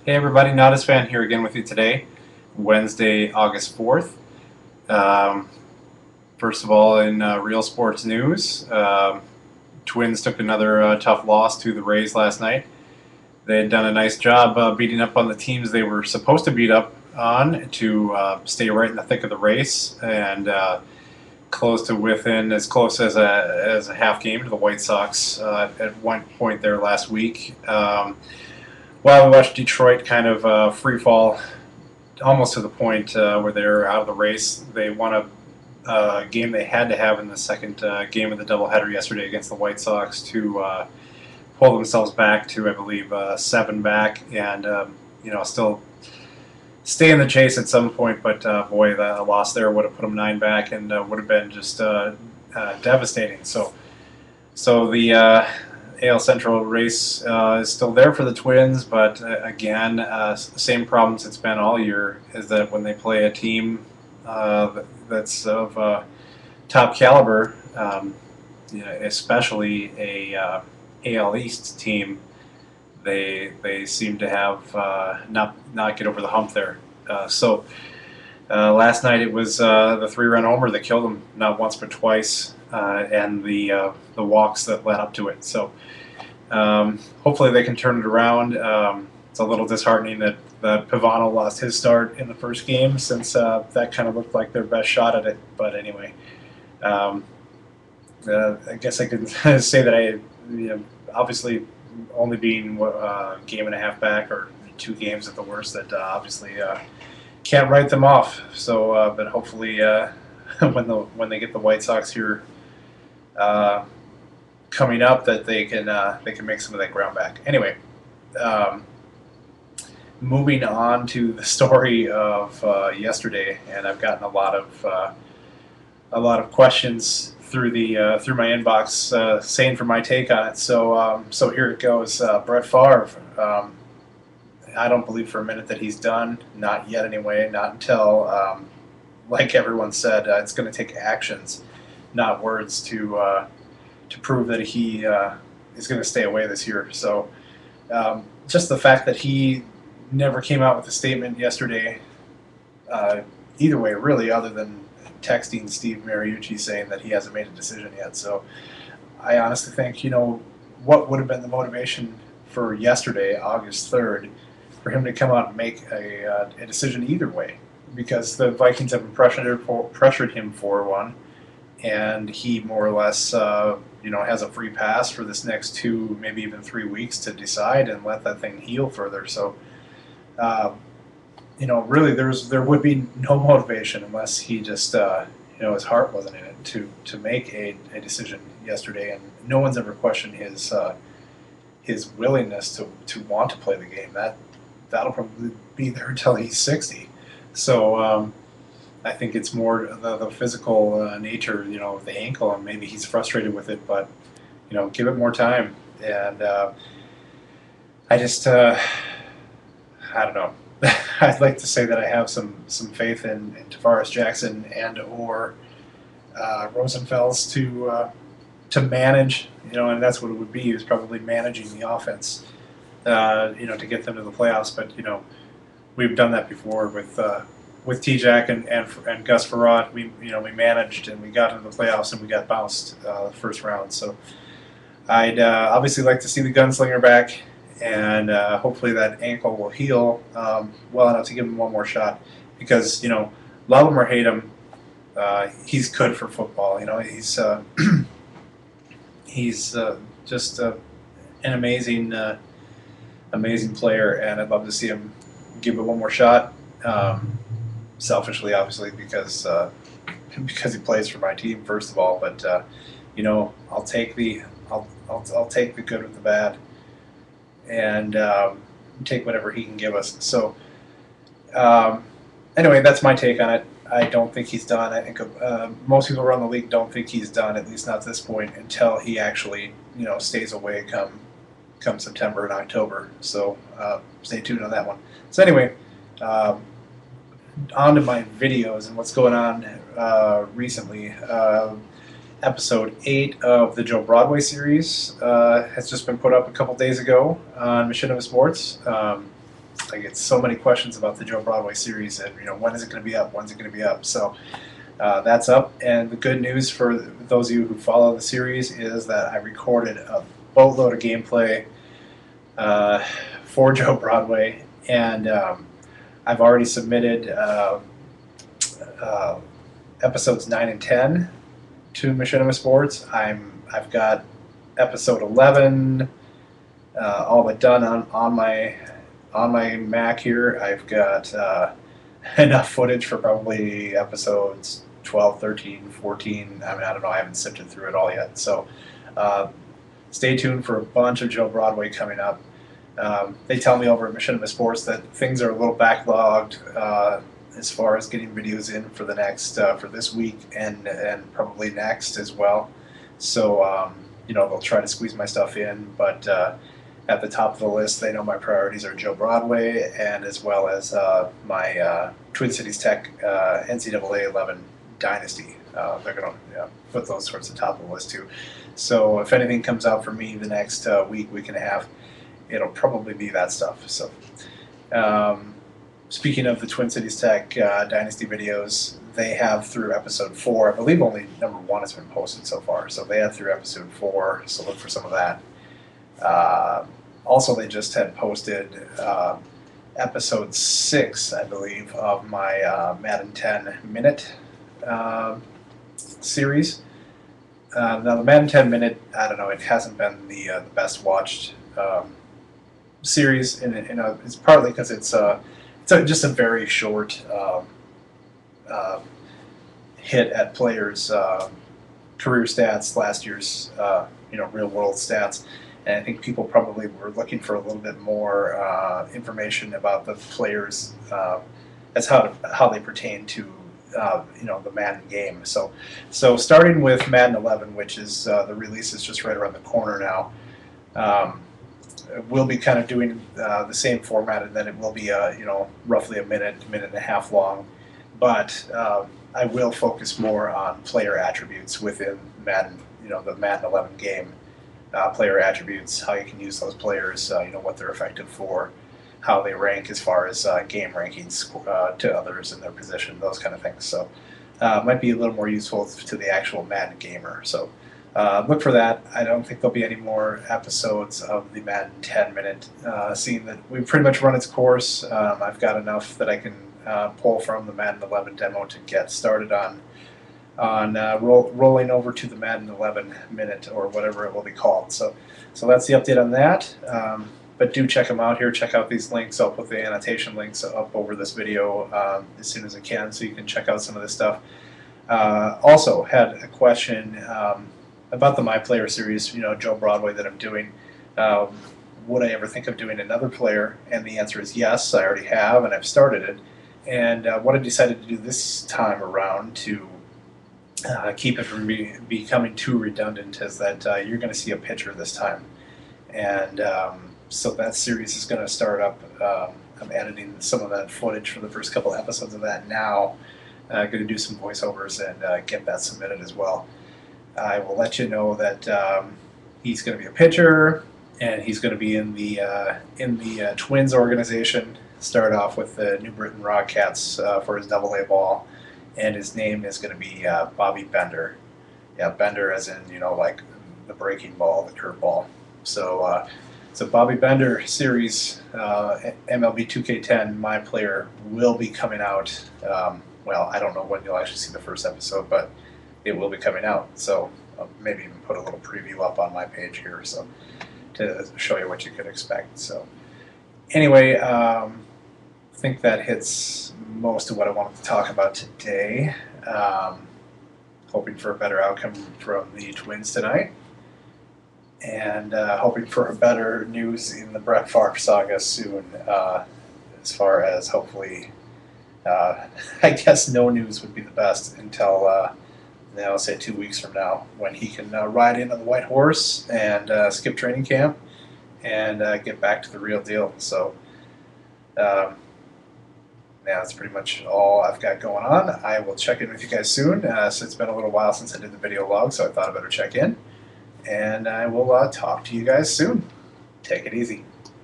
Hey everybody, Nadasfan here again with you today, Wednesday, August 4th. Um, First of all, in real sports news, Twins took another tough loss to the Rays last night. They had done a nice job beating up on the teams they were supposed to beat up on to stay right in the thick of the race and close to within as close as a half game to the White Sox at one point there last week. Well, we watched Detroit kind of free fall almost to the point where they're out of the race. They won a game they had to have in the second game of the doubleheader yesterday against the White Sox to pull themselves back to, I believe, 7 back, and still stay in the chase at some point. But boy, the loss there would have put them 9 back and would have been just devastating. So the AL Central race is still there for the Twins, but again, same problems it's been all year, is that when they play a team that's of top caliber, especially a AL East team, they seem to have not get over the hump there. Last night it was the 3-run homer that killed them, not once but twice, and the walks that led up to it. So hopefully they can turn it around. It's a little disheartening that Pavano lost his start in the first game, since that kind of looked like their best shot at it. But anyway, I guess I could say that obviously only being a game and a half back, or 2 games at the worst, that obviously can't write them off. So, but hopefully when they get the White Sox here coming up, that they can make some of that ground back. Anyway, moving on to the story of yesterday, and I've gotten a lot of questions through my inbox saying for my take on it. So here it goes. Brett Favre. I don't believe for a minute that he's done. Not yet, anyway. Not until, like everyone said, it's going to take actions, not words, to prove that he is going to stay away this year. So just the fact that he never came out with a statement yesterday, either way, really, other than texting Steve Mariucci saying that he hasn't made a decision yet. So I honestly think, what would have been the motivation for yesterday, August 3rd, for him to come out and make a decision either way, because the Vikings have pressured him for one, and he more or less has a free pass for this next 2, maybe even 3 weeks to decide and let that thing heal further. So really there would be no motivation unless he just his heart wasn't in it to make a decision yesterday, and no one's ever questioned his willingness to want to play the game. That'll probably be there until he's 60. So I think it's more the physical nature, of the ankle, and maybe he's frustrated with it. But give it more time. And I just I don't know. I'd like to say that I have some faith in Tavares Jackson and or Rosenfels to manage, and that's what it would be. He was probably managing the offense, to get them to the playoffs. But we've done that before with T-Jack and Gus Farad. We managed and we got into the playoffs and we got bounced the first round. So I'd obviously like to see the gunslinger back, and hopefully that ankle will heal well enough to give him one more shot, because love him or hate him, he's good for football. He's just an amazing player, and I'd love to see him give it one more shot. Selfishly, obviously, because he plays for my team first of all, but I'll take the good with the bad, and take whatever he can give us. So anyway, that's my take on it. I don't think he's done. I think most people around the league don't think he's done, at least not at this point, until he actually stays away come September and October. So stay tuned on that one. So anyway, on to my videos and what's going on recently. Episode 8 of the Joe Broadway series has just been put up a couple days ago on Machinima Sports. I get so many questions about the Joe Broadway series, and when is it going to be up? When's it going to be up? So that's up, and the good news for those of you who follow the series is that I recorded a boatload of gameplay for Joe Broadway, and I've already submitted episodes 9 and 10 to Machinima Sports. I've got episode 11 all but done on my Mac here. I've got enough footage for probably episodes 12, 13, 14. I mean, I don't know. I haven't sifted through it all yet. So stay tuned for a bunch of Joe Broadway coming up. They tell me over at Machinima Sports that things are a little backlogged as far as getting videos in for the next for this week and probably next as well. So they'll try to squeeze my stuff in, but at the top of the list, they know my priorities are Joe Broadway and as well as my Twin Cities Tech NCAA 11 Dynasty. They're going to put those towards the top of the list too. So if anything comes out for me the next week and a half, it'll probably be that stuff. So speaking of the Twin Cities Tech Dynasty videos, they have through episode 4. I believe only number 1 has been posted so far. So they have through episode 4, so look for some of that. Also, they just had posted episode 6, I believe, of my Madden 10 Minute series. Now, the Madden 10 Minute, I don't know, it hasn't been the best watched series, and it's partly because it's just a very short hit at players' career stats, last year's real world stats, and I think people probably were looking for a little bit more information about the players as how they pertain to the Madden game. So starting with Madden 11, which is the release is just right around the corner now. We'll be kind of doing the same format, and then it will be roughly a minute and a half long, but I will focus more on player attributes within Madden, the Madden 11 game. Player attributes, how you can use those players, what they're effective for, how they rank as far as game rankings to others in their position, those kind of things. So might be a little more useful to the actual Madden gamer. So look for that. I don't think there'll be any more episodes of the Madden 10 Minute, seeing that we've pretty much run its course. I've got enough that I can pull from the Madden 11 demo to get started on rolling over to the Madden 11 Minute, or whatever it will be called. So that's the update on that. But do check them out here. Check out these links. I'll put the annotation links up over this video as soon as I can, so you can check out some of this stuff. Also had a question about the My Player series, Joe Broadway that I'm doing. Would I ever think of doing another player? And the answer is yes, I already have, and I've started it. And what I decided to do this time around to keep it from becoming too redundant is that you're going to see a picture this time. And so that series is going to start up. I'm editing some of that footage for the first couple episodes of that now. I'm going to do some voiceovers and get that submitted as well. I will let you know that he's going to be a pitcher, and he's going to be in the Twins organization. Start off with the New Britain Rockcats for his Double-A ball, and his name is going to be Bobby Bender. Yeah, Bender as in like the breaking ball, the curveball. So Bobby Bender series, MLB 2K10, My Player, will be coming out. Well, I don't know when you'll actually see the first episode, but it will be coming out. So I'll maybe even put a little preview up on my page here, so to show you what you could expect. So anyway, I think that hits most of what I wanted to talk about today. Hoping for a better outcome from the Twins tonight, and hoping for a better news in the Brett Favre saga soon, as far as hopefully, I guess no news would be the best until, say 2 weeks from now, when he can ride in on the white horse and skip training camp and get back to the real deal. So, yeah, that's pretty much all I've got going on. I will check in with you guys soon. So it's been a little while since I did the video log, so I thought I better check in. And I will talk to you guys soon. Take it easy.